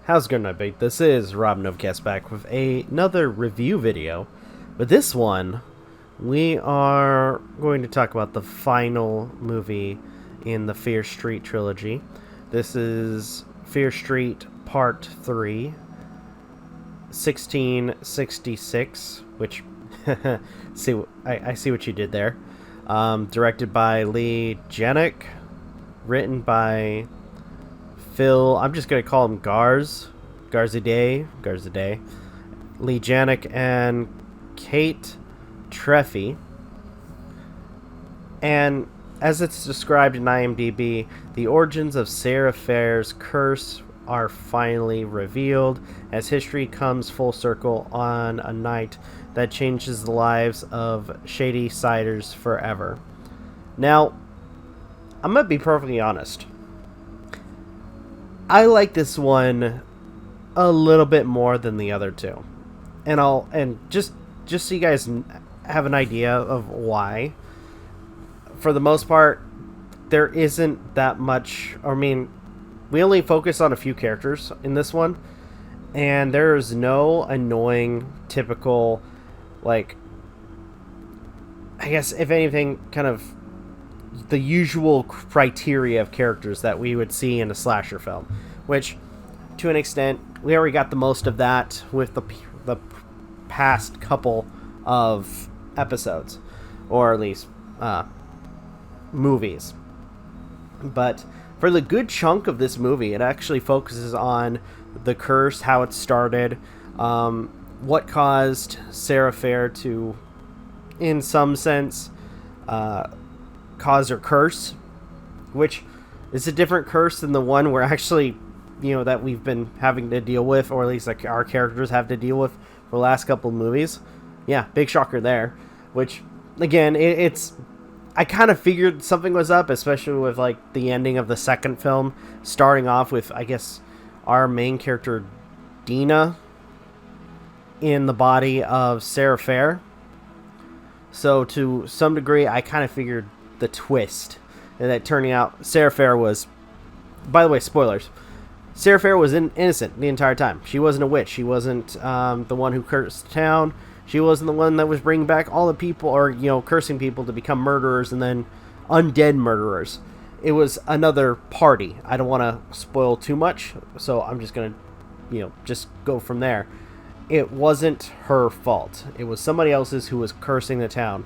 How's it going, mate? This is Rob Novakast back with another review video. But this one, we are going to talk about the final movie in the Fear Street trilogy. This is Fear Street Part 3, 1666, which, I see what you did there. Directed by Lee Janik, written by Phil, I'm just going to call him Garzadeh, Lee Janik, and Kate Treffy. And as it's described in IMDb, the origins of Sarah Fair's curse are finally revealed as history comes full circle on a night that changes the lives of Shady Siders forever. Now, I'm going to be perfectly honest. I like this one a little bit more than the other two. And just so you guys have an idea of why. For the most part, there isn't that much. I mean, we only focus on a few characters in this one, and there is no annoying typical, like, I guess if anything, kind of the usual criteria of characters that we would see in a slasher film, which to an extent we already got the most of that with the past couple of episodes, or at least movies. But for the good chunk of this movie, it actually focuses on the curse, how it started, what caused Sarah Fair to, in some sense, cause her curse, which is a different curse than the one we're actually, that we've been having to deal with, or at least like our characters have to deal with for the last couple of movies. Yeah, big shocker there. Which, again, it's I kind of figured something was up, especially with like the ending of the second film, starting off with, I guess, our main character Dina in the body of Sarah Fair. So to some degree, I kind of figured the twist, and that turning out Sarah Fair was, by the way, spoilers, Sarah Fair was innocent the entire time. She wasn't a witch. She wasn't the one who cursed the town. She wasn't the one that was bringing back all the people, or cursing people to become murderers and then undead murderers. It was another party. I don't want to spoil too much, so I'm just gonna just go from there. It wasn't her fault. It was somebody else's who was cursing the town.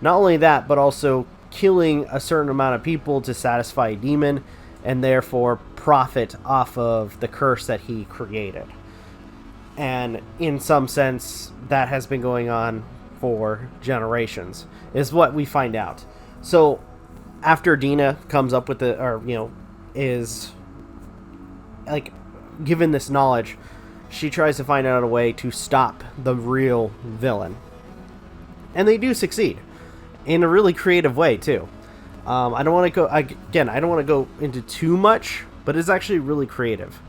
Not only that, but also killing a certain amount of people to satisfy a demon and therefore profit off of the curse that he created. And in some sense, that has been going on for generations, is what we find out. So after Dina comes up with is like given this knowledge, she tries to find out a way to stop the real villain. And they do succeed in a really creative way too. I don't want to go into too much, but it's actually really creative,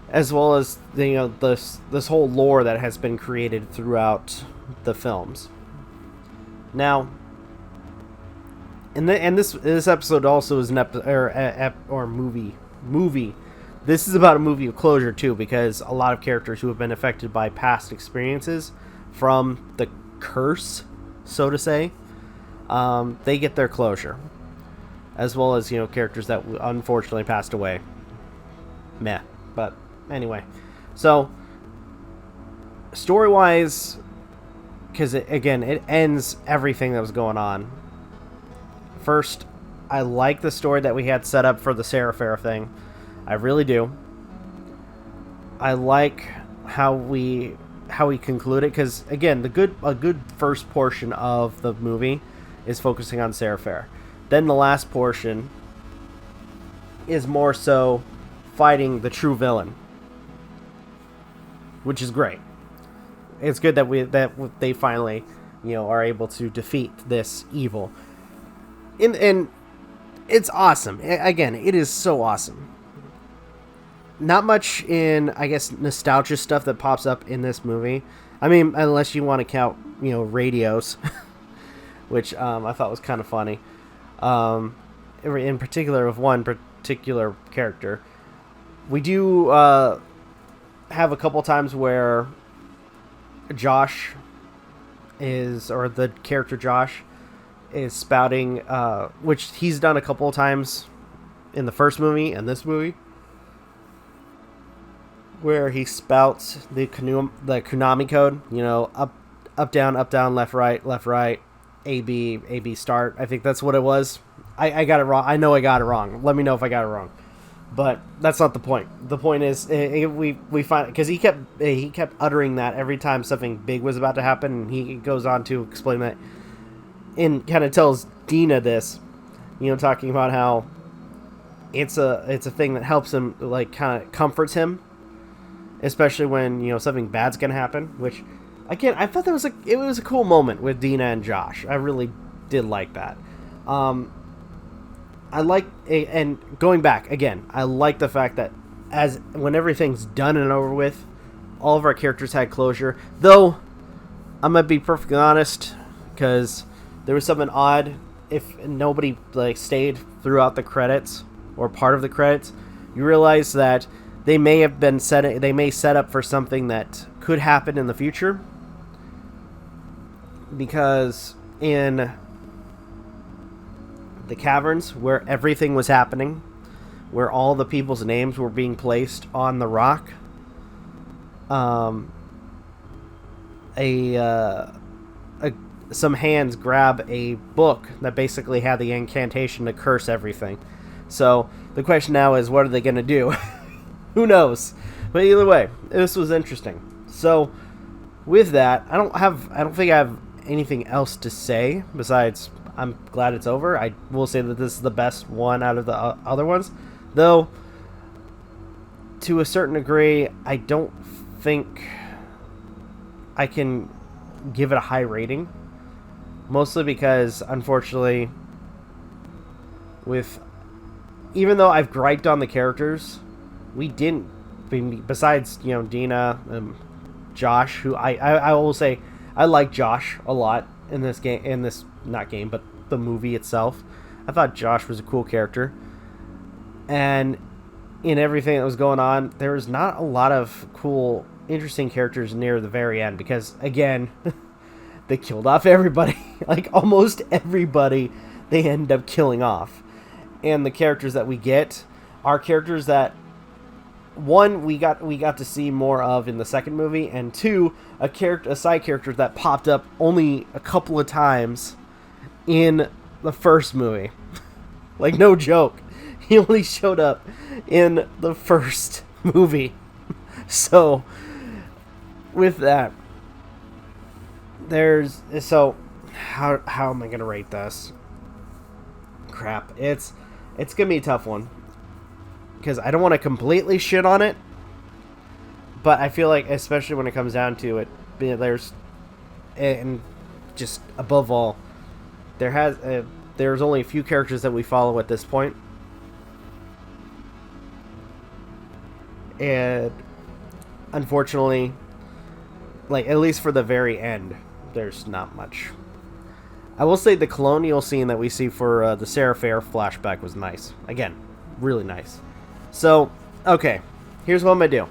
as well as this whole lore that has been created throughout the films. Now, and this episode also is an movie. This is about a movie of closure too, because a lot of characters who have been affected by past experiences from the curse, so to say, they get their closure, as well as characters that unfortunately passed away. Meh. But anyway, so story-wise, because it ends everything that was going on. First, I like the story that we had set up for the Sarah Fair thing. I really do. I like how we conclude it, because again, a good first portion of the movie is focusing on Sarah Fair. Then the last portion is more so fighting the true villain, which is great. It's good that they finally are able to defeat this evil. And it's awesome. Again, it is so awesome. Not much in, I guess, nostalgia stuff that pops up in this movie. I mean, unless you want to count, radios, which I thought was kind of funny. In particular, of one particular character. We do have a couple times where Josh or the character Josh is spouting, which he's done a couple of times in the first movie and this movie, where he spouts the Konami code, up, down, left, right, A, B, start. I think that's what it was. I got it wrong. I know I got it wrong. Let me know if I got it wrong. But that's not the point. The point is, we find, because he kept uttering that every time something big was about to happen, and he goes on to explain that, and kind of tells Dina this, talking about how it's a thing that helps him, like, kind of comforts him, especially when something bad's gonna happen. Which, again, I thought it was a cool moment with Dina and Josh. I really did like that. And going back again, I like the fact that when everything's done and over with, all of our characters had closure. Though, I'm gonna be perfectly honest, because there was something odd if nobody stayed throughout the credits or part of the credits. You realize that they may set up for something that could happen in the future, because in the caverns where everything was happening, where all the people's names were being placed on the rock, some hands grab a book that basically had the incantation to curse everything. So the question now is, what are they going to do? Who knows? But either way, this was interesting. So with that, I don't think I have anything else to say besides I'm glad it's over. I will say that this is the best one out of the other ones, though to a certain degree I don't think I can give it a high rating, mostly because, unfortunately, even though I've griped on the characters, we didn't, besides Dina and Josh, who I will say I like Josh a lot in this game, not game, but the movie itself. I thought Josh was a cool character, and in everything that was going on, there was not a lot of cool, interesting characters near the very end, because again, they killed off everybody. Like, almost everybody they end up killing off. And the characters that we get are characters that, one, we got to see more of in the second movie, and two, a side character that popped up only a couple of times in the first movie. Like, no joke. He only showed up in the first movie. So, with that, how am I gonna rate this? Crap. It's gonna be a tough one, because I don't want to completely shit on it, but I feel like, especially when it comes down to it, and just above all, there's only a few characters that we follow at this point, and unfortunately, at least for the very end, there's not much. I will say the colonial scene that we see for the Sarah Fair flashback was nice. Again, really nice. So, okay, here's what I'm going to do.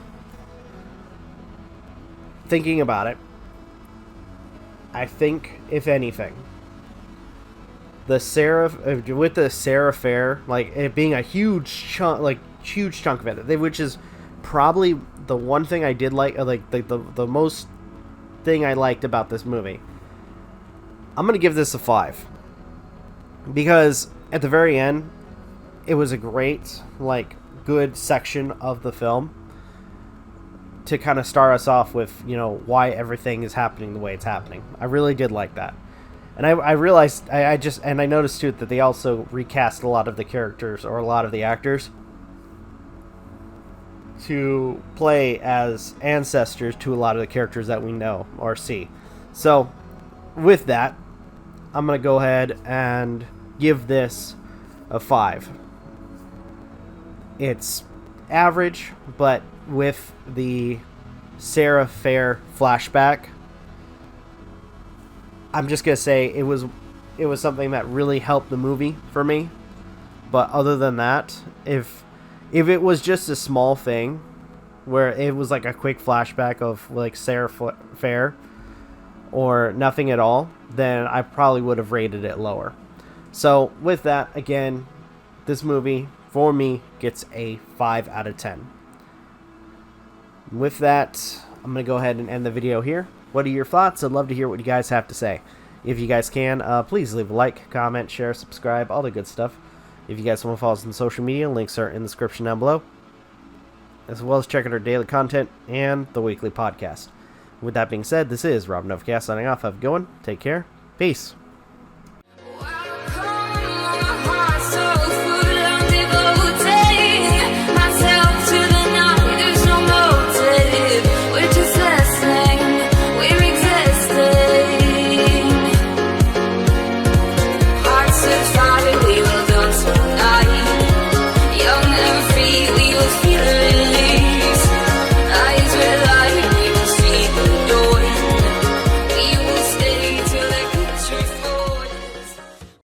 Thinking about it, I think, if anything, with the Sarah Fair, it being a huge chunk of it, which is probably the one thing I did like the most thing I liked about this movie. I'm going to give this a 5. Because at the very end, it was a great, good section of the film to kind of start us off with, why everything is happening the way it's happening. I really did like that. And I realized, I noticed too that they also recast a lot of the characters, or a lot of the actors, to play as ancestors to a lot of the characters that we know or see. So, with that, I'm going to go ahead and give this a 5. It's average, but with the Sarah Fair flashback, I'm just going to say it was something that really helped the movie for me. But other than that, if If it was just a small thing, where it was like a quick flashback of like Sarah Fair, or nothing at all, then I probably would have rated it lower. So with that, again, this movie, for me, gets a 5 out of 10. With that, I'm going to go ahead and end the video here. What are your thoughts? I'd love to hear what you guys have to say. If you guys can, please leave a like, comment, share, subscribe, all the good stuff. If you guys want to follow us on social media, links are in the description down below, as well as check out our daily content and the weekly podcast. With that being said, this is Rob Novakast signing off. Have a good one. Take care. Peace.